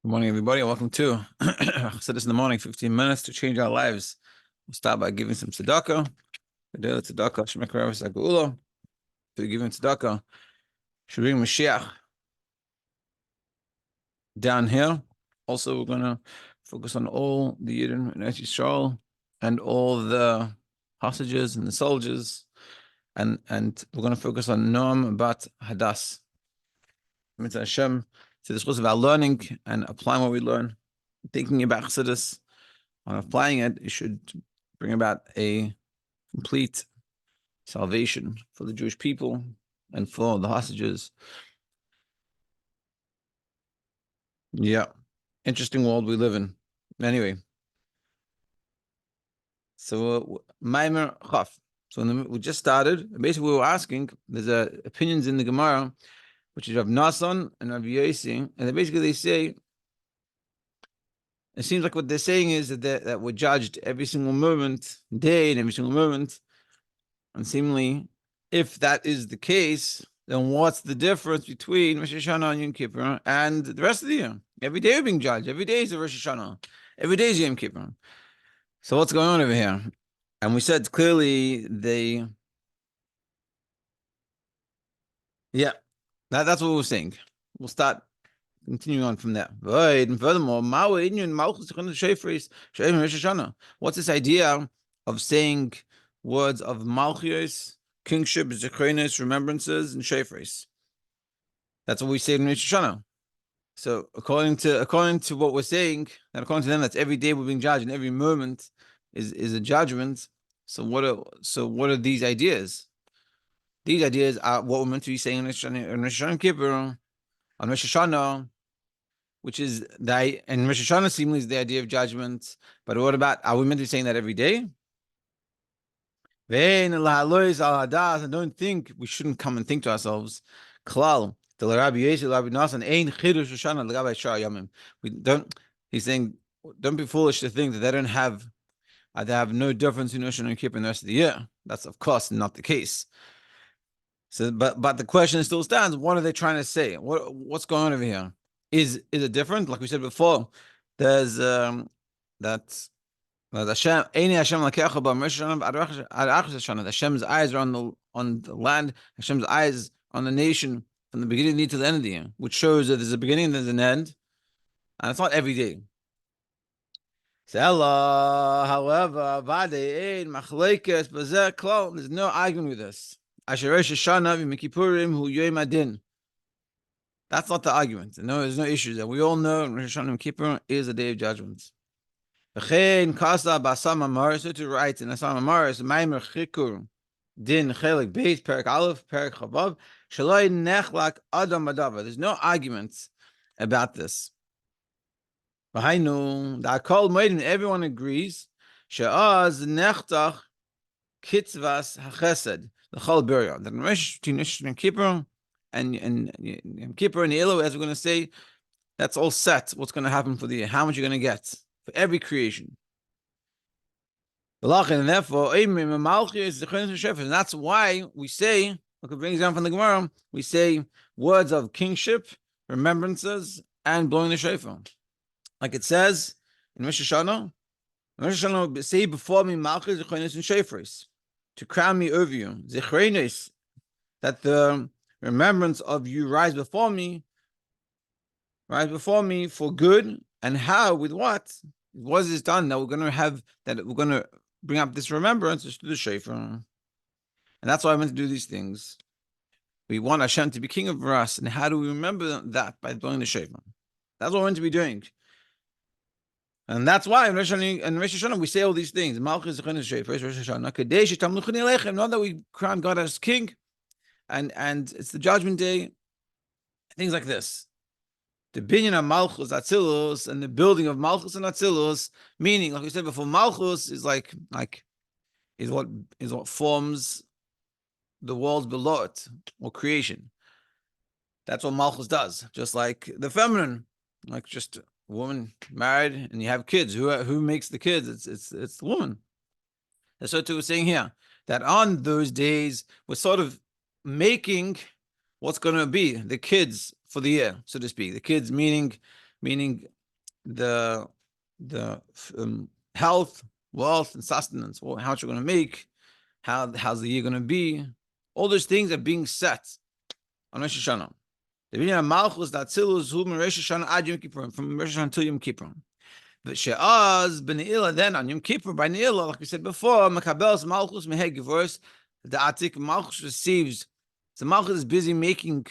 Good morning, everybody. Welcome to Hadas in the morning, 15 minutes to change our lives. We'll start by giving some tzedakah. To giving tzedakah, should bring Mashiach down here. Also, we're going to focus on all the yidden in Yisroel and all the hostages and the soldiers. And we're going to focus on Noam about Hadas. Mitzvah Hashem, to the source of our learning and applying what we learn, thinking about Chassidus, and applying it, it should bring about a complete salvation for the Jewish people and for the hostages. Yeah, interesting world we live in. Anyway, so Maamer Chaf. So we just started. Basically, we were asking. There's opinions in the Gemara, which is Rav Nasan and Rav Yosi, and they say, it seems like what they're saying is that we're judged every single moment, day and every single moment, and seemingly, if that is the case, then what's the difference between Rosh Hashanah and Yom Kippur and the rest of the year? Every day we're being judged. Every day is a Rosh Hashanah. Every day is Yom Kippur. So what's going on over here? And we said clearly that's what we're saying. We'll start continuing on from there. And furthermore, what's this idea of saying words of Malchus, kingship, Zechrenis, remembrances, and Shefres? That's what we say in Rosh Hashanah. So according to what we're saying, and according to them, that's every day we're being judged, and every moment is a judgment. So what are these ideas? These ideas are what we're meant to be saying in Rosh Hashanah Kippur, on Rosh Hashanah, which is and Rosh Hashanah seemingly is the idea of judgment. But what about, are we meant to be saying that every day? And don't think, we shouldn't come and think to ourselves, Klal, he's saying, don't be foolish to think that they have no difference in Rosh Hashanah and Kippur in the rest of the year. That's of course not the case. So, but the question still stands. What are they trying to say? What's going on over here? Is it different? Like we said before, there's Hashem, Hashem's eyes are on the land, Hashem's eyes on the nation from the beginning of the year to the end of the year, which shows that there's a beginning and there's an end, and it's not every day. However, there's no argument with this. That's not the argument. No, there's no issues there. We all know Rosh Hashanah and Kippur is a day of judgment. So to write in Asam Amaris, Maamer Chikur Din Chelik Beis Perak Aleph Perak Chavav Shaloi Nechlak Adam Badava. There's no arguments about this. Everyone agrees. She'az Nechtach Kitzvas HaChesed the Chol Burial. The Rosh Hashanah and Kippur and Kippur and Elul, as we're going to say, that's all set. What's going to happen for the year? How much you're going to get for every creation. And therefore, and that's why we say, look, it brings down from the Gemara, we say words of kingship, remembrances, and blowing the shofar. Like it says in Rosh Hashanah, say before me, Malchus, Zechrenis, and Shofars, to crown me over you. Zechrenis, that the remembrance of you rise before me for good. And how, with what? What is this done? That we're going to bring up this remembrance is through the shofar. And that's why I meant to do these things. We want Hashem to be king over us. And how do we remember that? By blowing the shofar. That's what we're meant to be doing. And that's why in Rosh Hashanah we say all these things. Malchus, Zechrenis, Shofar, Rosh Hashanah. Know that we crown God as king. And it's the judgment day. Things like this. The binyan of Malchus, Atzilus, and the building of Malchus and Atzilus, meaning, like we said before, Malchus is is what forms the worlds below it, or creation. That's what Malchus does. Just like the feminine, like just a woman married and you have kids. Who makes the kids? It's the woman. That's what we're saying here. That on those days we're sort of making what's going to be the kids for the year, so to speak. The kids meaning the health, wealth, and sustenance, how much you're going to make, how's the year going to be. All those things are being set on Rosh Hashanah. The meaning of Malchus, that Tzilus, who from Rosh Hashanah ad Yom Kippur, from Rosh Hashanah to Yom Kippur. But She'az b'Ne'ilah, then on Yom Kippur by Ne'ilah, like we said before, Mekabels Malchus meheg Gevurus, the Atik Malchus receives. So Malchus is busy making.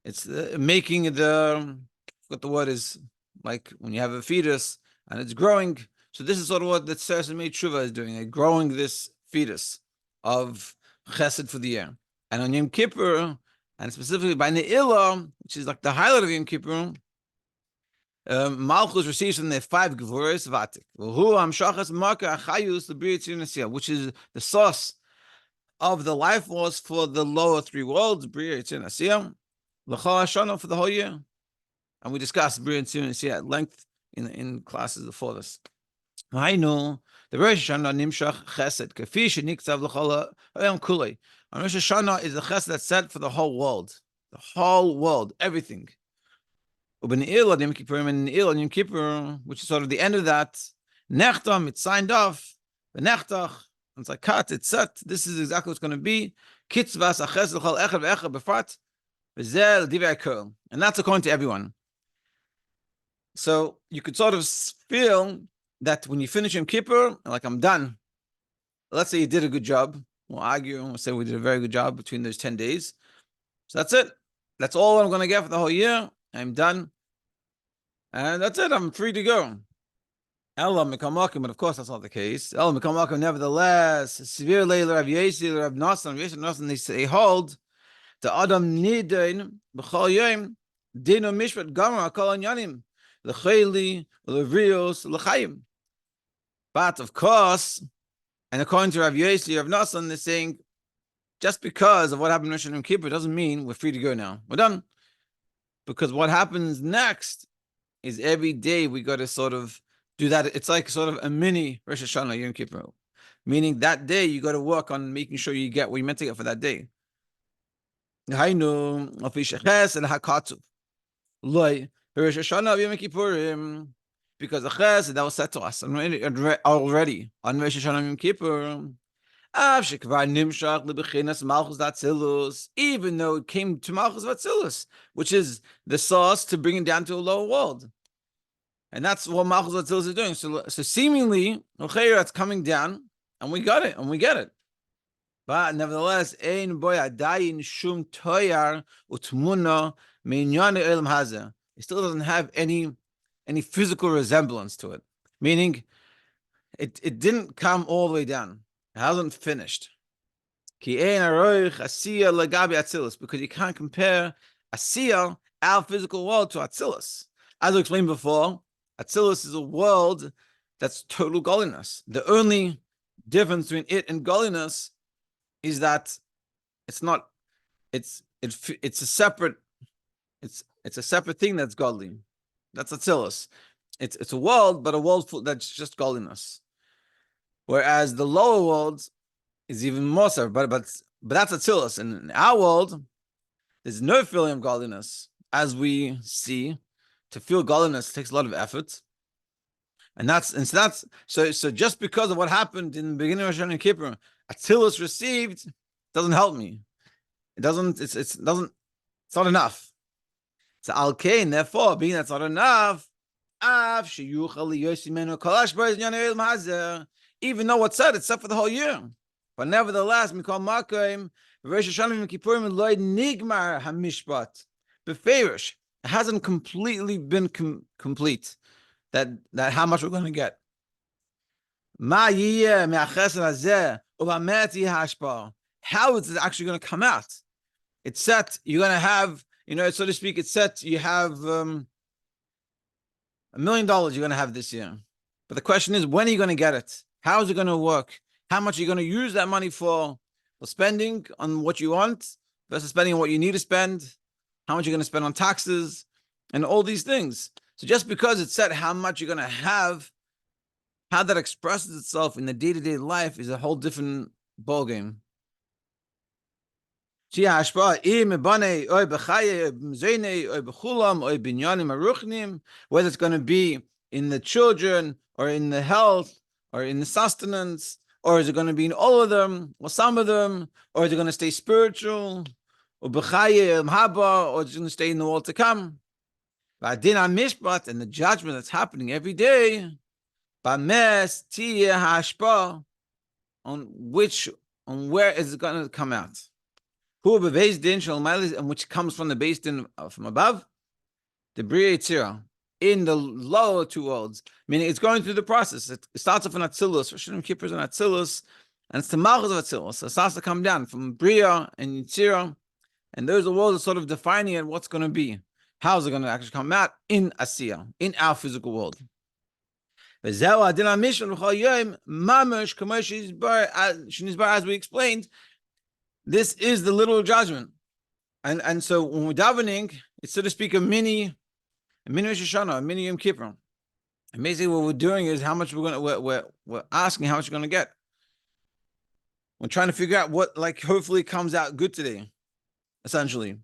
It's making what the word is, like when you have a fetus and it's growing. So this is sort of what the Tzeres Mei Tshuva is doing, growing this fetus of Chesed for the year. And on Yom Kippur, and specifically by Ne'ilah, which is like the highlight of Yom Kippur, Malchus receives from the 5 Gevurus Vatik, which is the source of the life force for the lower 3 worlds, Bria Yitzir Nasiyah, L'chol Hashanah for the whole year. And we discussed Bria Yitzir Nasiyah at length in classes before this. I know the Rosh Hashanah Nimshach Chesed, Kafi Sheniktav L'chol Ha'olam Kulei. And Rosh Hashanah is the Chesed that's set for the whole world, everything. And Yom Kippur, which is sort of the end of that, Nechtam, it's signed off, the Nechtach, it's like cut, it's set, this is exactly what's going to be. Kitzvas Aches L'chol Echad Ve'echad Befrat, V'zel Divei Kol. And that's according to everyone. So you could sort of feel that when you finish Yom Kippur, like I'm done. Let's say you did a good job. We'll argue, we'll say we did a very good job between those 10 days. So that's it. That's all I'm going to get for the whole year. I'm done. And that's it. I'm free to go. Elam Mikamakim, but of course that's not the case. Elam Mikamakim, nevertheless, Severe Leila Rav Yesi, Rav Nasan, they hold the Adam Nidain, B'chol Yom, Dino Mishpat Gamar, Kol Anyanim, L'chayli, L'vrios, L'chayim. But of course, and according to Rav Yesi, Rav Nasan, they're saying, just because of what happened in Rosh Hashanah Kippur doesn't mean we're free to go now. We're done. Because what happens next is every day we got to sort of do that. It's like sort of a mini Rosh Hashanah Yom Kippur, meaning that day you got to work on making sure you get what you meant to get for that day. Because the Chesed that was said to us already on Rosh Hashanah Yom Kippur. Even though it came to Malchus Vatzilus, which is the source to bring it down to a lower world. And that's what Malchus Vatzilus is doing. So seemingly, it's coming down, and we got it, and we get it. But nevertheless, ein boy adayin shum toyar utmuna minyan elam hazeh. It still doesn't have any physical resemblance to it. Meaning, it didn't come all the way down. It hasn't finished. Because you can't compare Asiya, our physical world, to Atzilus. As I explained before, Atzilus is a world that's total godliness. The only difference between it and godliness is that it's not. It's a separate. It's a separate thing that's godly. That's Atzilus. It's a world, but a world that's just godliness. Whereas the lower world is even more so, but that's Atzilus. And in our world, there's no feeling of godliness. As we see, to feel godliness takes a lot of effort. So just because of what happened in the beginning of Rosh Hashanah Kippur, Atzilus received doesn't help me. It doesn't. It's not enough. So Al Kain, therefore, being that's not enough, even though what's said, it's set for the whole year. But nevertheless, Mikol Makom, Rosh Hashanah Yom Kippurim Lo Nigmar HaMishpat Beferish. It hasn't completely been complete. That how much we're going to get. How is it actually going to come out? It's set. You're going to have, so to speak, it's set. You have $1 million you're going to have this year. But the question is, when are you going to get it? How is it going to work? How much are you going to use that money for spending on what you want versus spending on what you need to spend? How much you're going to spend on taxes and all these things. So just because it's set how much you're going to have, how that expresses itself in the day-to-day life is a whole different ballgame. See hashpa im bane oy bechaye mzeine oy bechulam oy binyanim aruchnim, whether it's going to be in the children or in the health or in the sustenance, or is it going to be in all of them or some of them, or is it going to stay spiritual, or bechaye haba, or is it going to stay in the world to come? V'adin hamishpat, and the judgment that's happening every day, b'mes tiyeh hashpa, on where is it going to come out? Who beveis din shel ma'alis, and which comes from the base din from above, the bria yitzira, in the lower two worlds, meaning it's going through the process. It starts off in Atzilus, Rosh Hashanah Kippur is in Atzilus, and it's the Malchus of Atzilus. So it starts to come down from bria and yitzira, and those are worlds are sort of defining it, what's going to be. How is it going to actually come out in Asiya, in our physical world? As we explained, this is the literal judgment. And so when we're davening, it's, so to speak, a mini Rosh Hashanah, a mini Yom Kippur. And basically what we're doing is how much we're asking how much we're going to get. We're trying to figure out what, like, hopefully comes out good today, essentially.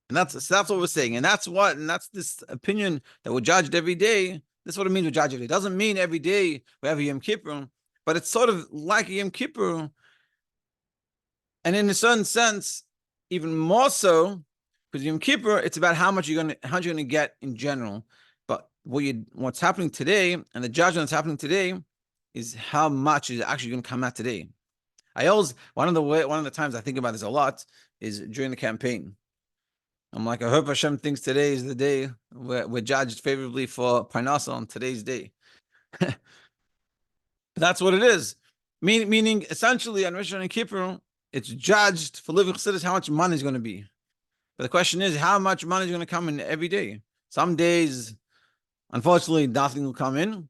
And that's what we're saying. And that's this opinion that we're judged every day. That's what it means we're judged every day. It doesn't mean every day we have a Yom Kippur, but it's sort of like a Yom Kippur. And in a certain sense, even more so, because Yom Kippur, it's about how much you're gonna get in general. But what's happening today, and the judgment that's happening today, is how much is actually going to come out today. One of the times I think about this a lot is during the campaign. I'm like, I hope Hashem thinks today is the day we're judged favorably for Parnasa on today's day. That's what it is. Meaning, essentially, on Rosh Hashanah and Kippur, it's judged for living chassidus how much money is going to be. But the question is, how much money is going to come in every day? Some days, unfortunately, nothing will come in,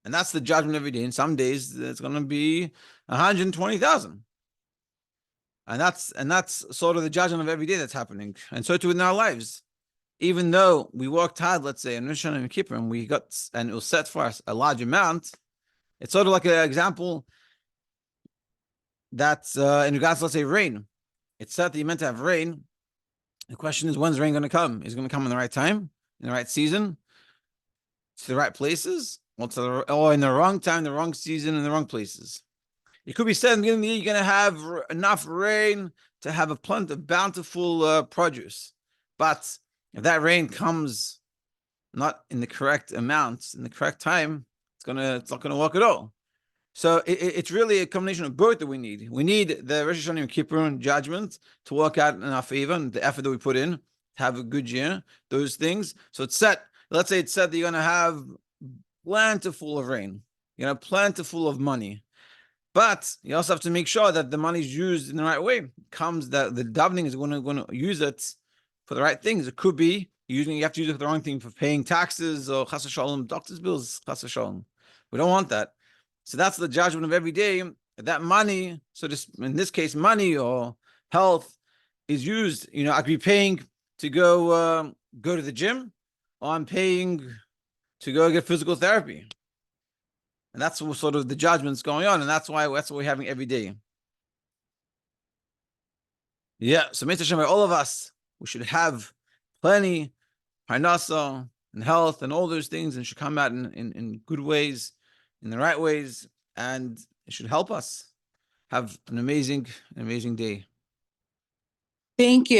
and that's the judgment every day. And some days, it's going to be 120,000. And that's sort of the judgment of every day that's happening. And so too in our lives. Even though we worked hard, let's say, in Rosh Hashanah and Kippur, and it was set for us a large amount, it's sort of like an example that's in regards to, let's say, rain. It's set that you're meant to have rain. The question is, when's rain going to come? Is it going to come in the right time, in the right season, to the right places, or in the wrong time, the wrong season, in the wrong places? It could be said in the beginning of the year, you're going to have enough rain to have a plenty of bountiful produce. But if that rain comes not in the correct amounts, in the correct time, it's not going to work at all. So it's really a combination of both that we need. We need the Rosh Hashanah and Kippur judgment to work out in our favor, and the effort that we put in to have a good year, those things. So it's set, let's say it's set that you're going to have plentiful of rain, plentiful of money. But you also have to make sure that the money is used in the right way. That the davening is going to use it for the right things. It could be you have to use it for the wrong thing, for paying taxes or chas v'shalom, doctor's bills, chas v'shalom. We don't want that. So that's the judgment of every day. That money, in this case, money or health is used. I could be paying to go to the gym, or I'm paying to go get physical therapy. And that's sort of the judgments going on, and that's what we're having every day. Yeah, so Mr. Hashem, all of us, we should have plenty, parnasa, and health, and all those things, and should come out in good ways, in the right ways, and it should help us have an amazing day. Thank you.